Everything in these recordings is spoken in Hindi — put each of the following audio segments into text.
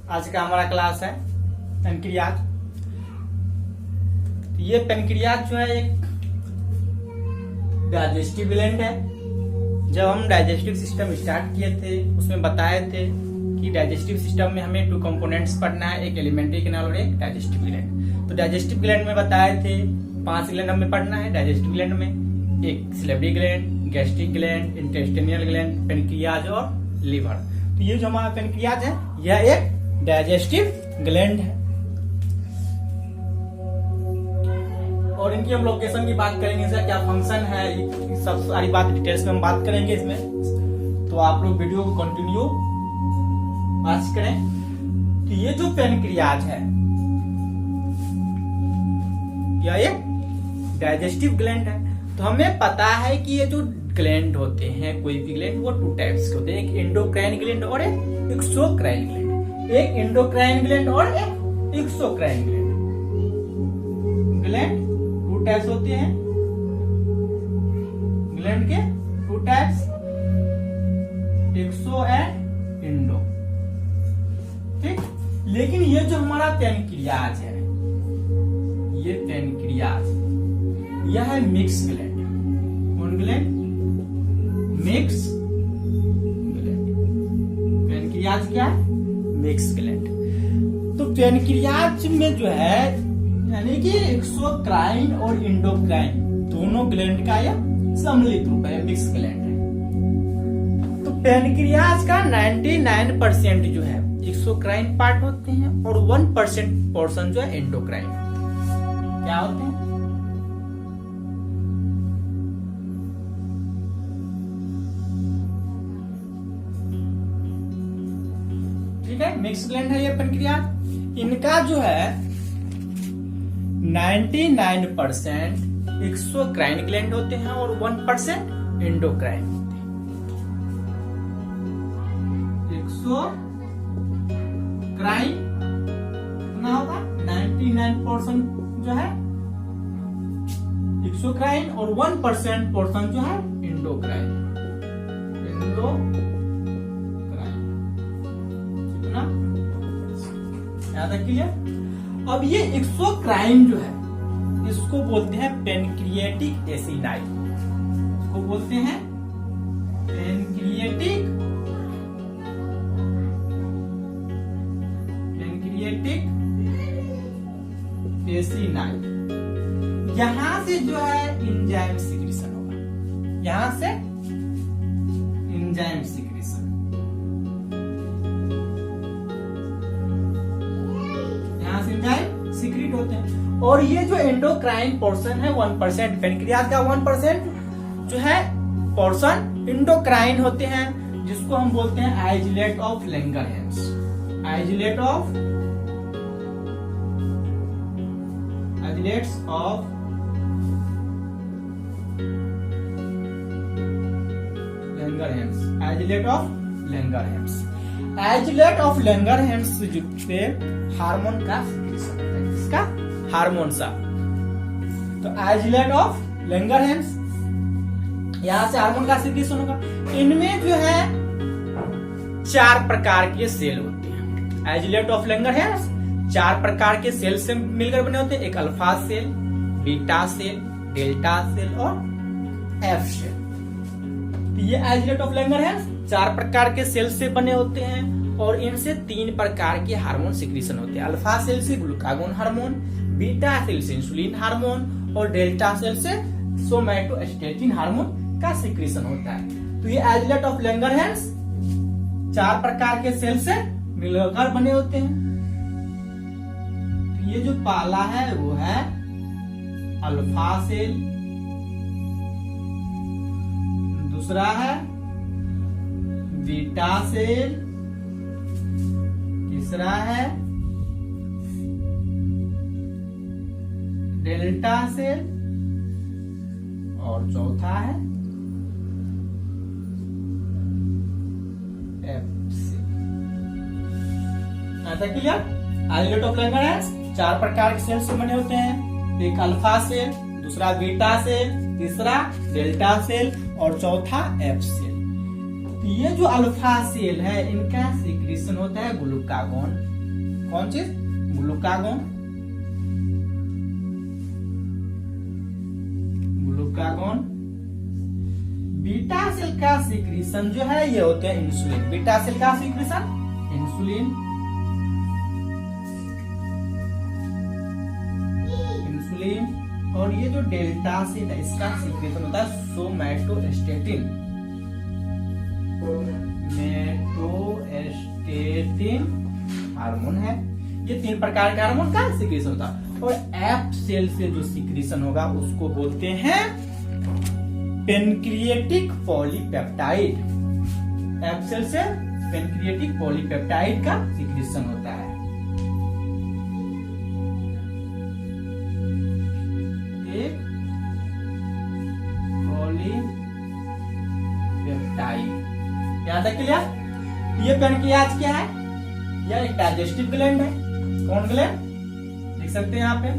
आज का हमारा क्लास है पेनक्रियाज। ये पेनक्रियाज जो है एक डाइजेस्टिव ग्लैंड है। जब हम डाइजेस्टिव सिस्टम स्टार्ट किए थे उसमें बताए थे कि डाइजेस्टिव सिस्टम में हमें 2 कंपोनेंट्स पढ़ना है, एक एलिमेंट्री कैनाल और एक डाइजेस्टिव ग्लैंड। तो डाइजेस्टिव ग्लैंड में बताए थे 5 ग्लैंड हमें पढ़ना है डाइजेस्टिव ग्लैंड में, एक salivary gland, gastric gland, intestinal gland, pancreas और लीवर। तो ये जो हमारा पेनक्रियाज है यह एक डाइजेस्टिव ग्लैंड है और इनकी हम लोकेशन की बात करेंगे, इसका क्या फंक्शन है, ये सब सारी बात डिटेल्स में हम बात करेंगे इसमें। तो आप लोग वीडियो को कंटिन्यू वॉच करें। तो ये जो पेनक्रियाज है यह एक डाइजेस्टिव ग्लैंड है। तो हमें पता है कि ये जो ग्लैंड होते हैं, कोई भी ग्लैंड, वो 2 टाइप्स के होते हैं, एक एंडोक्राइन ग्लैंड और एक एक्सोक्राइन ग्लैंड। एक एंडोक्राइन ग्लैंड और एक एक्सोक्राइन ग्लैंड। ग्लैंड 2 टाइप्स होते हैं, ग्लैंड के 2 टाइप्स, एक्सो एंड इंडो। ठीक, लेकिन ये जो हमारा पेनक्रियाज है, ये पेनक्रियाज यह है मिक्स ग्लैंड। कौन ग्लैंड? Mix gland. पेनक्रियाज क्या है? Mix gland. तो पेनक्रियाज में जो है यानी कि एक्सोक्राइन और इंडोक्राइन दोनों ग्लैंड का यह सम्मिलित रूप है, मिक्स ग्लैंड है। तो पेनक्रियाज का 99% जो है एक्सोक्राइन पार्ट होते हैं और 1% पोर्शन जो है एंडोक्राइन क्या होते हैं? ठीक है, मिक्स ग्लैंड है ये पेनक्रियाज। इनका जो है 99% एक्सोक्राइन ग्लैंड होते हैं और 1% एंडोक्राइन होते हैं। एक्सोक्राइन कितना होगा? 99% जो है एक्सोक्राइन और 1% पोर्शन जो है एंडोक्राइन। कितना याद रखिए। अब ये एक्सोक्राइन जो है इसको बोलते हैं पेनक्रिएटिक एसिडाई। इसको बोलते हैं पेनक्रिएटिक एसिडाई। यहां से जो है एंजाइम सिक्रीशन होगा, यहां से एंजाइम सिक्रीशन, यहां से एंजाइम सिक्रीट होते हैं। और ये जो एंडोक्राइन पोर्शन है 1%, पेनक्रियाज का 1% जो है पोर्शन एंडोक्राइन होते हैं, जिसको हम बोलते हैं isolate of Langerhans. Isolates of Langerhans. Isolate of Langerhans. Isolate of Langerhans पे हार्मोन का सिक्रीशन होता है। किसका? हार्मोन सा। तो आइसोलेट ऑफ लैंगरहैंस, यहां से हार्मोन का सिक्रीशन होगा। इनमें जो है 4 प्रकार के सेल होते हैं। आइसोलेट ऑफ लैंगरहैंस 4 प्रकार के सेल से मिलकर बने होते हैं, एक alpha cell, beta cell, delta cell और एफ सेल। तो ये आइसोलेट ऑफ लैंगरहैंस 4 प्रकार के सेल से बने होते हैं और इनसे 3 प्रकार के हार्मोन सिक्रीशन होते हैं। अल्फा सेल से ग्लूकागोन हार्मोन, बीटा सेल से इंसुलिन हार्मोन और डेल्टा सेल से सोमैटोस्टेटिन हार्मोन का सिक्रीशन होता है। तो ये आइसोलेट ऑफ लैंगरहैंस 4 प्रकार के सेल से मिलकर बने होते हैं। तो ये जो पहला है वो है अल्फा सेल, दूसरा है बीटा सेल, तीसरा है डेल्टा सेल और चौथा है F cell. Clear? Islets of Langerhans 4 प्रकार के सेल से बने होते हैं, एक अल्फा सेल, दूसरा बीटा सेल, तीसरा डेल्टा सेल और चौथा एफ सेल। तो ये जो अल्फा सेल है इनका सिक्रीशन होता है ग्लूकागोन कौन चीज? ग्लूकागोन। ग्लूकागोन। बीटा सेल का सिक्रीशन जो है ये होते हैं इंसुलिन। बीटा सेल का सिक्रीशन इंसुलिन। इंसुलिन। और ये जो डेल्टा सेल है इसका सिक्रीशन होता है सोमैटोस्टेटिन। मेटोस्टेटिन हार्मोन है। ये 3 प्रकार के हार्मोन का सिक्रीशन होता है। और एफ सेल से जो सिक्रीशन होगा उसको बोलते हैं पेनक्रिएटिक पॉलीपेप्टाइड। एफ सेल से पेनक्रिएटिक पॉलीपेप्टाइड का सिक्रीशन होता है। एक पॉलीपेप्टाइड। यहां तक क्लियर? ये पेनक्रियाज क्या है? यह एक डाइजेस्टिव ग्लैंड है। कौन ग्लैंड? लिख सकते हैं यहाँ पे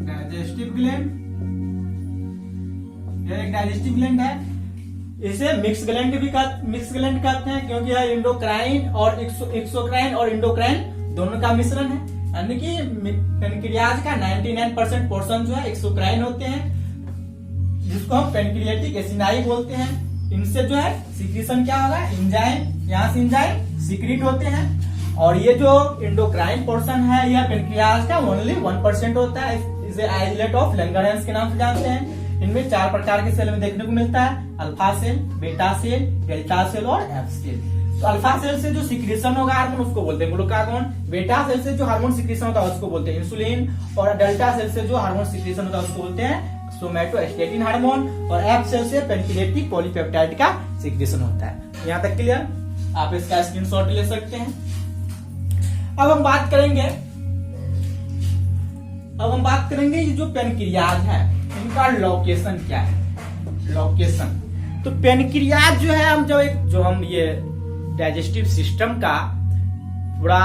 डाइजेस्टिव ग्लैंड। यह एक डाइजेस्टिव ग्लैंड है। इसे मिक्स ग्लैंड कहते हैं क्योंकि यह इंडोक्राइन और एक्सोक्राइन और इंडोक्राइन दोनों का मिश्रण है। यानी कि पेनक्रियाज का 99% पोर्शन जो है एक्सोक्राइन होते हैं, जिसको हम पेनक्रिएटिक एसिनाई बोलते हैं। इनसे जो है सिक्रीशन क्या होगा? एंजाइम, यहाँ से एंजाइम सीक्रेट होते हैं। और ये जो इंडोक्राइन पोर्शन है यह पेनक्रियाज का ओनली 1% होता है। इसे आइसोलेट ऑफ लैंगरहैंस के नाम से जानते हैं। इनमें 4 प्रकार के सेल में देखने को मिलता है, अल्फा सेल, बेटा सेल, डेल्टा सेल और एफ सेल। तो अल्फा सेल से जो सिक्रीशन होगा हार्मोन उसको बोलते हैं ग्लूकागोन। बेटा सेल से जो हार्मोन सिक्रीशन होता है उसको बोलते हैं इंसुलिन। और डेल्टा सेल से जो हार्मोन सिक्रीशन होता है उसको बोलते हैं सोमैटोस्टेटिन हार्मोन। और एफ सेल से पेनक्रिएटिक पॉलीपेप्टाइड का सिक्रीशन होता है। यहाँ तक क्लियर? आप इसका स्क्रीनशॉट ले सकते हैं। अब हम बात करेंगे ये जो पेनक्रियाज है इनका लोकेशन क्या है? लोकेशन तो पेनक्रियाज जो है हम ये डाइजेस्टिव सिस्टम का पूरा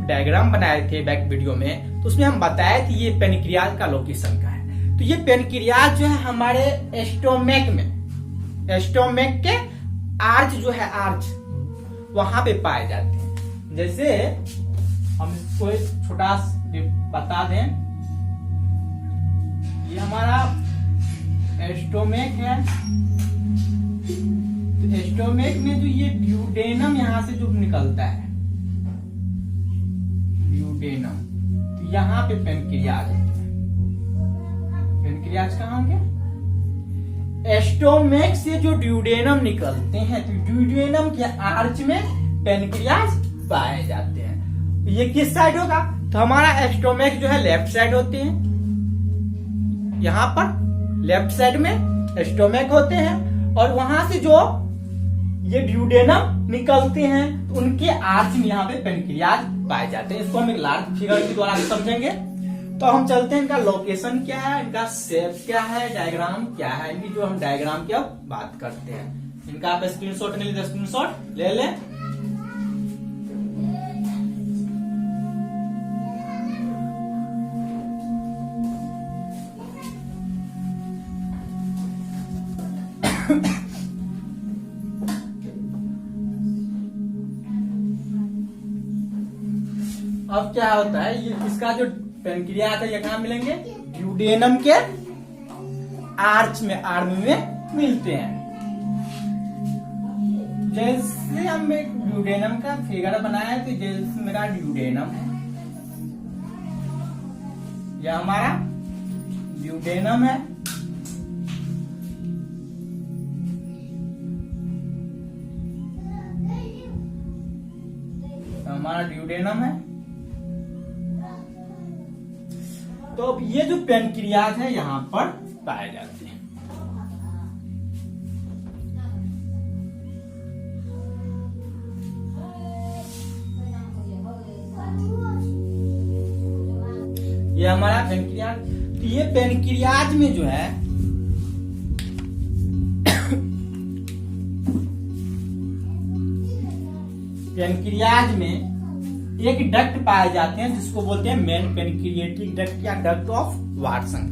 डायग्राम बनाए थे बैक वीडियो में, तो उसमें हम बताए थे ये पेनक्रियाज का लोकेशन का है। तो ये पेनक्रियाज जो है हमारे एस्टोमेक के आर्च जो है आर्च वहां पे पाए जाते हैं। जैसे हम इसको छोटा बता दें, ये हमारा एस्टोमेक है। तो एस्टोमेक में जो ये ड्यूडेनम यहां से जो निकलता है, ड्यूडेनम, तो यहाँ पे पेनक्रियाज होते हैं। पेनक्रियाज कहाँ होंगे? एस्टोमेक से जो ड्यूडेनम निकलते हैं तो ड्यूडेनम के आर्च में पेनक्रियाज पाए जाते हैं। ये किस साइड होगा? तो हमारा एस्टोमेक जो है लेफ्ट साइड होते हैं। यहाँ पर लेफ्ट साइड में एस्टोमेक होते हैं और वहां से जो ये ड्यूडेनम निकलते हैं तो उनके आर्च में यहाँ पे पेनक्रियाज पाए जाते हैं। इसको हम एक लार्ज फिगर के द्वारा समझेंगे। तो हम चलते हैं, इनका लोकेशन क्या है, इनका शेप क्या है, डायग्राम क्या है। इनकी जो हम डायग्राम की अब बात करते हैं, इनका आप स्क्रीनशॉट ले लीजिए, स्क्रीनशॉट ले लें। अब क्या होता है, ये इसका जो पेनक्रियाज है ये कहाँ मिलेंगे? ड्यूडेनम के आर्च में, आर्म में मिलते हैं। जैसे हम एक ड्यूडेनम का फिगर बनाया तो जैसे मेरा ड्यूडेनम है, यह हमारा ड्यूडेनम है। हमारा ड्यूडेनम है। तो अब ये जो पेनक्रियाज है यहां पर पाए जाते हैं। ये हमारा पेनक्रियाज। तो ये पेनक्रियाज में जो है पेनक्रियाज में एक डक्ट पाए जाते हैं जिसको बोलते हैं मेन पेनक्रिएटिक डक्ट या डक्ट ऑफ वाटसन।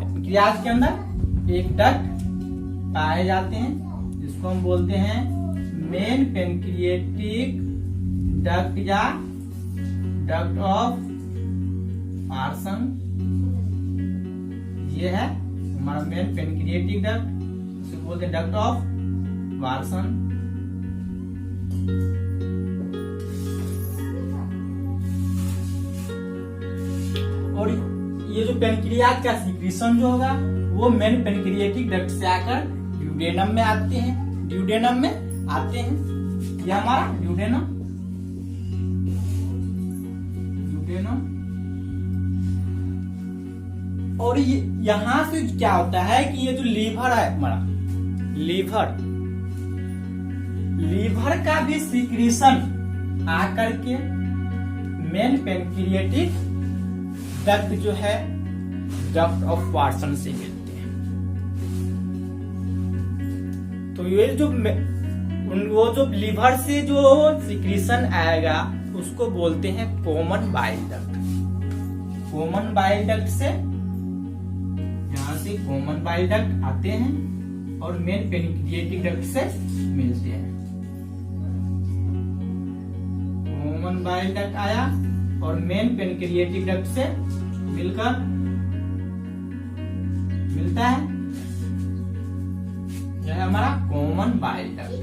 पेनक्रियाज के अंदर एक डक्ट पाए जाते हैं जिसको हम बोलते हैं मेन पेनक्रिएटिक डक्ट या डक्ट ऑफ वार्सन, ये है हमारा मेन पेनक्रिएटिक डक्ट, इसे बोलते हैं डक्ट ऑफ वार्सन। और ये जो पेनक्रियाज का सिक्रीशन जो होगा वो मेन पेनक्रिएटिक डक्ट से आकर ड्यूडेनम में आते हैं, ड्यूडेनम में आते हैं। ये हमारा ड्यूडेनम, ड्यूडेनम। और ये यहां से क्या होता है कि ये जो लीवर है हमारा, लीवर का भी सिक्रीशन आकर के मेन पेनक्रिएटिक डक्ट जो है डक्ट ऑफ वार्सन से मिलते हैं। तो ये जो वो जो लीवर से जो सिक्रीशन आएगा उसको बोलते हैं common bile duct. Common bile duct से, यहां से कॉमन बाइल डक्ट आते हैं और मेन पेनक्रिएटिक डक्ट से मिलते हैं। कॉमन बाइल डक्ट आया और मेन पेनक्रिएटिक डक्ट से मिलकर मिलता है, यह है हमारा common bile duct.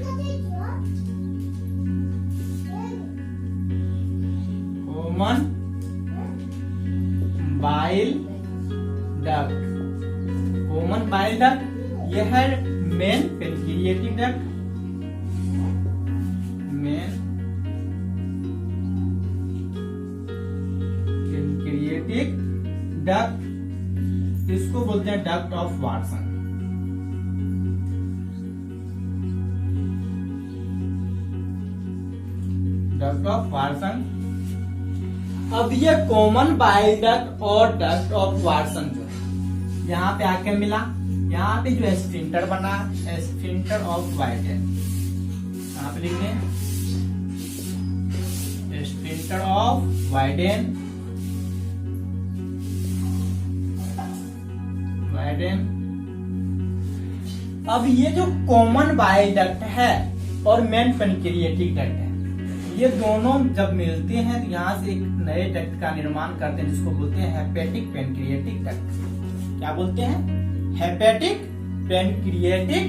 Common bile duct, common bile duct यह है main pancreatic duct, main pancreatic duct, इसको बोलते हैं duct of Wirsung. Duct of Wirsung. अब ये कॉमन बाइल डक्ट और डक्ट ऑफ वार्सन जो है यहाँ पे आके मिला, यहाँ पे जो स्फिंक्टर बना, स्फिंक्टर ऑफ वाइडेन, यहाँ पे लिख दें स्फिंक्टर ऑफ वाइडेन, वाइडेन। अब ये जो कॉमन बाइल डक्ट है और मेन पेनक्रिएटिक डक्ट है, ये दोनों जब मिलते हैं तो यहाँ से एक नए डक्ट का निर्माण करते हैं जिसको बोलते हैं हेपेटिक पेनक्रिएटिक डक्ट। क्या बोलते हैं? Hepatic pancreatic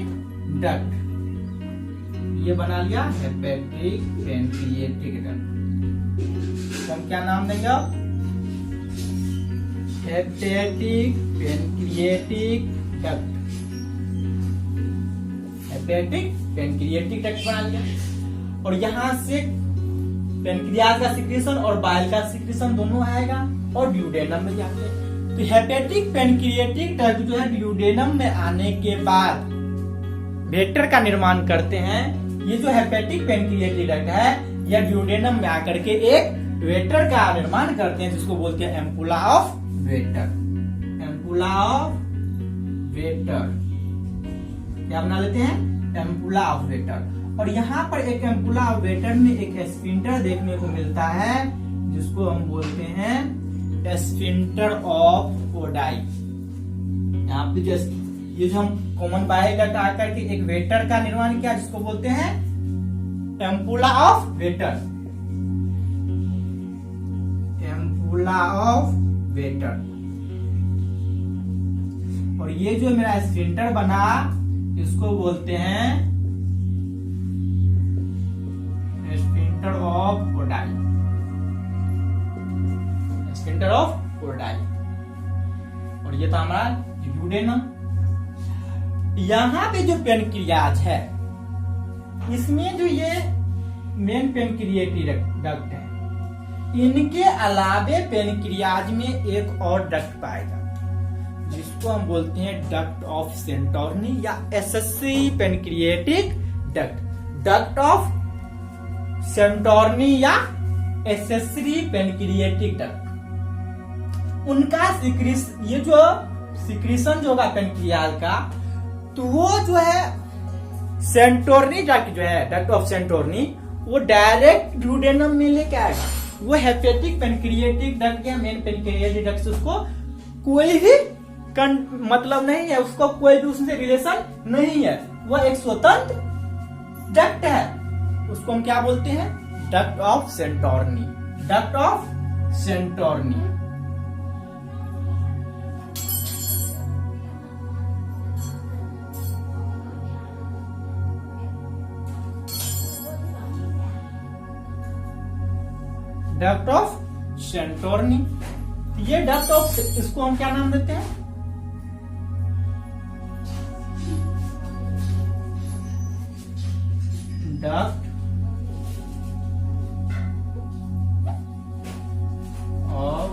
duct. ये बना लिया हेपेटिक पेनक्रिएटिक डक्ट। हम क्या नाम देंगे अब? Hepatic pancreatic duct. Hepatic pancreatic duct बना लिया। और यहाँ से पेनक्रियाज का सिक्रीशन और बाइल का सिक्रीशन दोनों आएगा और ड्यूडेनम में जाते हैं। तो हेपेटिक पेनक्रिएटिक डक्ट जो है ड्यूडेनम में आने के बाद वेटर का निर्माण करते हैं। ये जो हेपेटिक पेनक्रिएटिक डक्ट है यह ड्यूडेनम में आकर के एक वेटर का निर्माण करते हैं जिसको बोलते हैं ampulla of waiter. Ampulla of waiter क्या बना लेते हैं? Ampulla of waiter. और यहाँ पर एक एम्पुला ऑफ वेटर में एक स्फिंक्टर देखने को मिलता है जिसको हम बोलते हैं स्फिंक्टर ऑफ ओडाई। यहाँ पे ये जो हम कॉमन बाइल डक्ट आकर के एक वेटर का निर्माण किया जिसको बोलते हैं ampulla of waiter. Ampulla of waiter. और ये जो मेरा स्फिंक्टर बना इसको बोलते हैं sphincter of Oddi. Sphincter of Oddi. और ये था हमारा ड्यूडेनम। यहाँ पे जो पेनक्रियाज है इसमें जो ये मेन पेनक्रिएटिक डक्ट है, इनके अलावे पेनक्रियाज में एक और डक्ट पाएगा जिसको हम बोलते हैं डक्ट ऑफ सेंटोर्नी या accessory pancreatic duct. Duct of Santorini या एसेसरी पेनक्रिएटिक डक्ट। उनका ये जो सिक्रीशन जो होगा पेनक्रियाज का, तो वो जो है सेंटोर्नी डक्ट जो है डक्ट ऑफ सेंटोर्नी वो डायरेक्ट ड्यूडेनम में लेके आएगा। वो हेपेटिक पेनक्रिएटिक डक्ट या मेन पेनक्रिएटिक डक्ट से उसको कोई भी मतलब नहीं है, उसको कोई भी उससे रिलेशन नहीं है। वो एक स्वतंत्र डक्ट है। उसको हम क्या बोलते हैं? Duct of Santorini. Duct of Santorini. Duct of Santorini. ये डक्ट ऑफ, इसको हम क्या नाम देते हैं? Duct of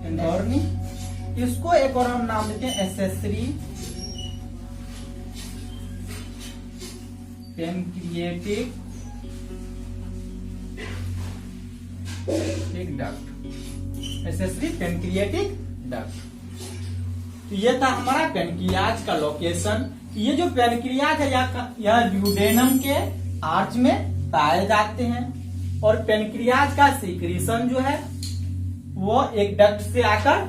Santorini. इसको एक और हम नाम देते हैं accessory pancreatic duct. Accessory pancreatic duct. तो ये था हमारा पेनक्रियाज का लोकेशन। ये जो पेनक्रियाज है यह ड्यूडेनम के आर्च में पाए जाते हैं और पेनक्रियाज का सीक्रेशन जो है वो एक डक्ट से आकर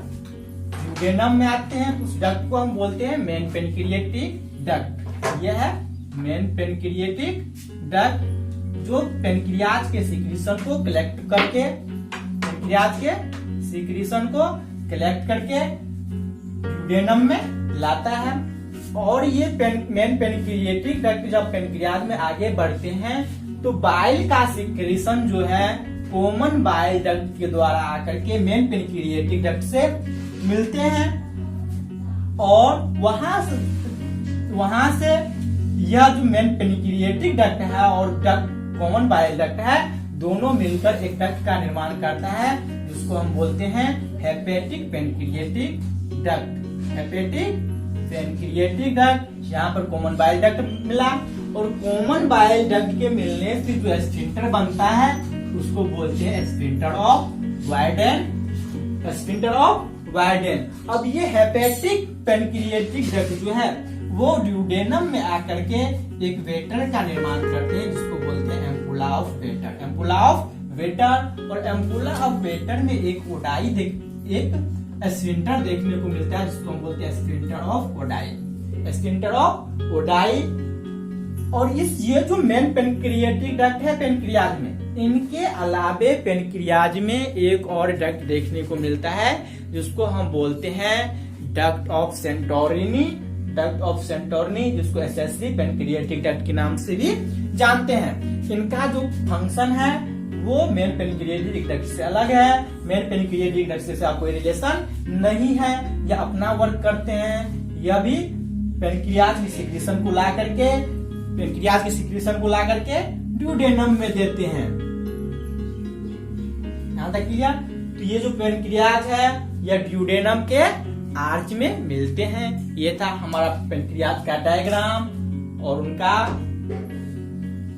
ड्यूडेनम में आते हैं। उस डक्ट को हम बोलते हैं मेन पेनक्रिएटिक डक्ट। यह है मेन पेनक्रिएटिक डक्ट, जो पेनक्रियाज के सीक्रेशन को कलेक्ट करके, पेनक्रियाज के सीक्रेशन को कलेक्ट करके ड्यूडेनम में लाता है। और ये मेन पेनक्रिएटिक डक्ट जब पेनक्रियाज में आगे बढ़ते हैं तो बाइल का सीक्रेशन जो है कॉमन बाइल डक्ट के द्वारा आकर के मेन पेनक्रिएटिक डक्ट से मिलते हैं और वहां से यह जो मेन पेनक्रिएटिक डक्ट है और डक्ट कॉमन बाइल डक्ट है, दोनों मिलकर एक डक्ट का निर्माण करता है जिसको हम बोलते हैं hepatic pancreatic duct. Hepatic pancreatic duct. यहाँ पर कॉमन बाइल डक्ट मिला और कॉमन बाइल डक्ट के मिलने से जो स्फिंक्टर बनता है उसको बोलते हैं sphincter of Boyden. Sphincter of Boyden. अब ये हेपेटिक पेनक्रिएटिक डक्ट जो है वो ड्यूडेनम में आकर के एक वेटर का निर्माण करते हैं जिसको बोलते हैं ampulla of waiter. Ampulla of waiter. और एम्पुला ऑफ वेटर में एक ओडाई एक स्फिंक्टर देखने को मिलता है जिसको हम बोलते हैं sphincter of Oddi. Sphincter of Oddi. और ये जो मेन पेनक्रिएटिक डक्ट है पेनक्रियाज में, इनके अलावे पेनक्रियाज में एक और डक्ट देखने को मिलता है जिसको हम बोलते हैं duct of Santorini. Duct of Santorini, जिसको एसेसरी पेनक्रिएटिक डक्ट के नाम से भी जानते हैं। इनका जो फंक्शन है वो मेन पेनक्रिएटिक डक्ट से अलग है। मेन पेनक्रिएटिक डक्ट से कोई रिलेशन नहीं है, या अपना वर्क करते हैं। यह भी पेनक्रियाज की सीक्रेशन को ला करके ड्यूडेनम में देते हैं। यहां तक क्लियर? तो ये जो पेनक्रियाज है यह ड्यूडेनम के आर्च में मिलते हैं। ये था हमारा पेनक्रियाज का डायग्राम और उनका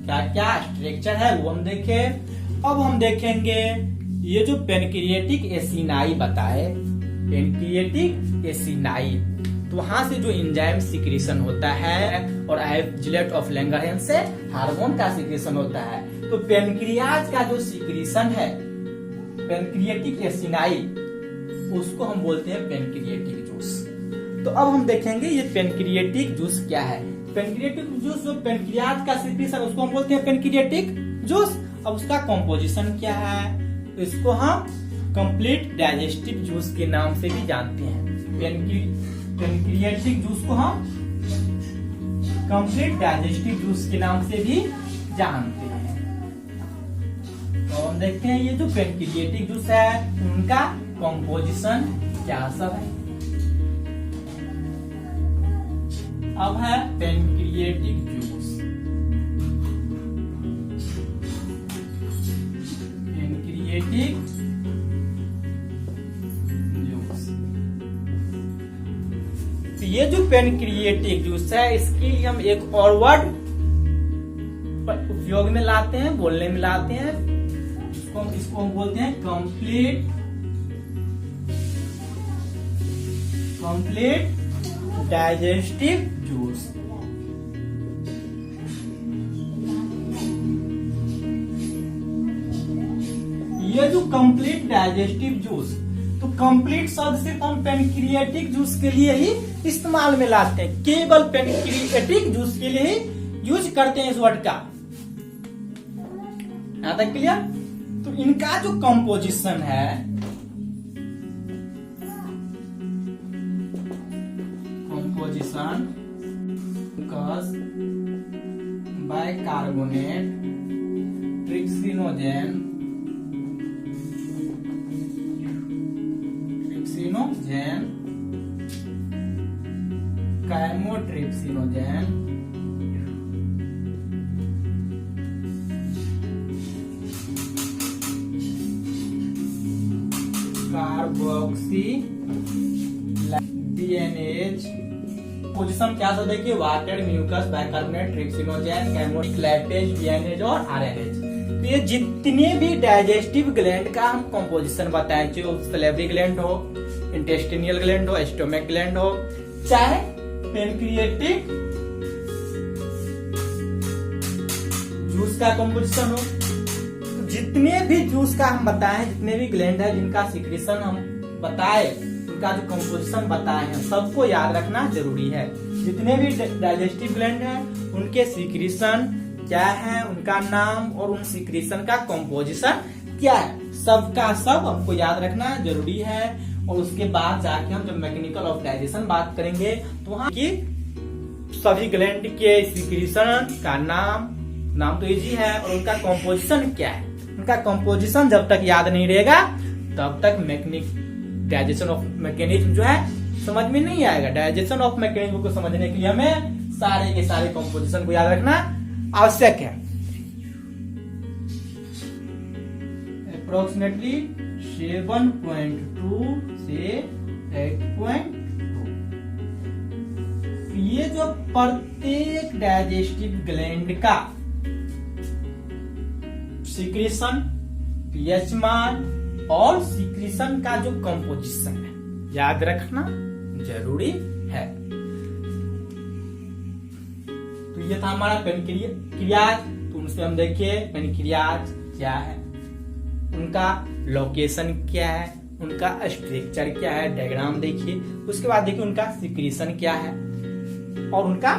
क्या क्या स्ट्रक्चर है वो हम देखे। अब हम देखेंगे ये जो पेनक्रिएटिक एसिनाई बताए, पेनक्रिएटिक एसिनाई, तो वहां से जो एंजाइम सीक्रेशन होता है और आइसोलेट ऑफ लैंगरहैंस से हार्मोन का सीक्रेशन होता है। तो पेनक्रियाज का जो सीक्रेशन है पेनक्रिएटिक एसिनाई, उसको हम बोलते हैं पेनक्रिएटिक जूस। तो अब हम देखेंगे ये पेनक्रिएटिक जूस क्या है। पेनक्रिएटिक जूस जो पेनक्रियाज का सीक्रेशन उसको हम बोलते हैं पेनक्रिएटिक जूस। अब उसका कॉम्पोजिशन क्या है, तो इसको हम कंप्लीट डाइजेस्टिव जूस के नाम से भी जानते हैं। पेनक्रिएटिक जूस को हम कंप्लीट डाइजेस्टिव जूस के नाम से भी जानते हैं। तो हम देखते हैं ये जो पेनक्रिएटिक जूस है उनका कॉम्पोजिशन क्या सब है। अब है पेनक्रिएटिक जूस। पेनक्रिएटिक जूस, तो ये जो पेनक्रिएटिक जूस है इसके लिए हम एक और वर्ड उपयोग में लाते हैं, बोलने में लाते हैं। इसको हम बोलते हैं कंप्लीट डाइजेस्टिव जूस। ये जो कंप्लीट डाइजेस्टिव जूस, तो कंप्लीट शब्द सिर्फ हम पेनक्रिएटिक जूस के लिए ही इस्तेमाल में लाते हैं, केवल पेनक्रिएटिक जूस के लिए ही यूज करते हैं इस वर्ड का। यहां तक क्लियर? तो इनका जो कंपोजिशन है, composition bicarbonate, trypsinogen, chymotrypsinogen, carboxy DNase. Position क्या था देखिए, वाटर, म्यूकस, बाइकार्बोनेट, ट्रिप्सिनोजेन, कैमोटिक, लैक्टेज, डीएनएच और आरएनएच। तो ये जितने भी डाइजेस्टिव ग्लैंड का हम कंपोजिशन बताएं, जो सलेवरी ग्लैंड हो, इंटेस्टिनियल ग्लैंड हो, स्टोमक ग्लैंड हो, चाहे पेनक्रिएटिक जूस का कंपोजिशन हो, तो जितने भी जूस का हम बताएं, जितने भी ग्लैंड है जिनका सिक्रेशन हम बताए, उनका जो कंपोजिशन बताए हैं, सबको याद रखना जरूरी है। जितने भी डाइजेस्टिव ग्लैंड है उनके सिक्रेशन क्या है, उनका नाम और उन सिक्रेशन का कंपोजिशन क्या है, सबका सब हमको याद रखना जरूरी है। और उसके बाद जाके हम जब मैकेनिकल ऑफ डाइजेशन बात करेंगे तो वहां की सभी ग्लैंड के सिक्रेशन का नाम तो इजी है, और उनका कंपोजिशन क्या है, उनका कंपोजिशन जब तक याद नहीं रहेगा तब तक डाइजेशन ऑफ मैकेनिज्म जो है समझ में नहीं आएगा। डाइजेशन ऑफ मैकेनिज्म को समझने के लिए हमें सारे के सारे कंपोजिशन को याद रखना आवश्यक है। अप्रोक्सीमेटली 7.2 से 8.2। ये जो प्रत्येक डाइजेस्टिव ग्लैंड का सिक्रेशन, पीएच मान और सिक्रेशन का जो कंपोजिशन है याद रखना जरूरी है। तो ये था हमारा पेनक्रियाज। तो उनसे हम देखिए पेनक्रियाज क्या है, उनका लोकेशन क्या है, उनका स्ट्रक्चर क्या है, डायग्राम देखिए। उसके बाद देखिए उनका सिक्रेशन क्या है, और उनका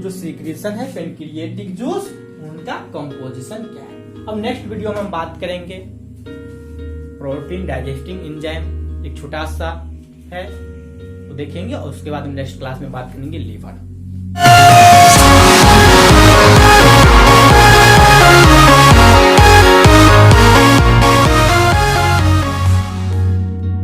जो सिक्रेशन है पेनक्रिएटिक जूस, उनका कंपोजिशन क्या है। अब नेक्स्ट वीडियो में हम बात करेंगे प्रोटीन डाइजेस्टिंग एंजाइम, एक छोटा सा है, तो देखेंगे। और उसके बाद हम नेक्स्ट क्लास में बात करेंगे लीवर।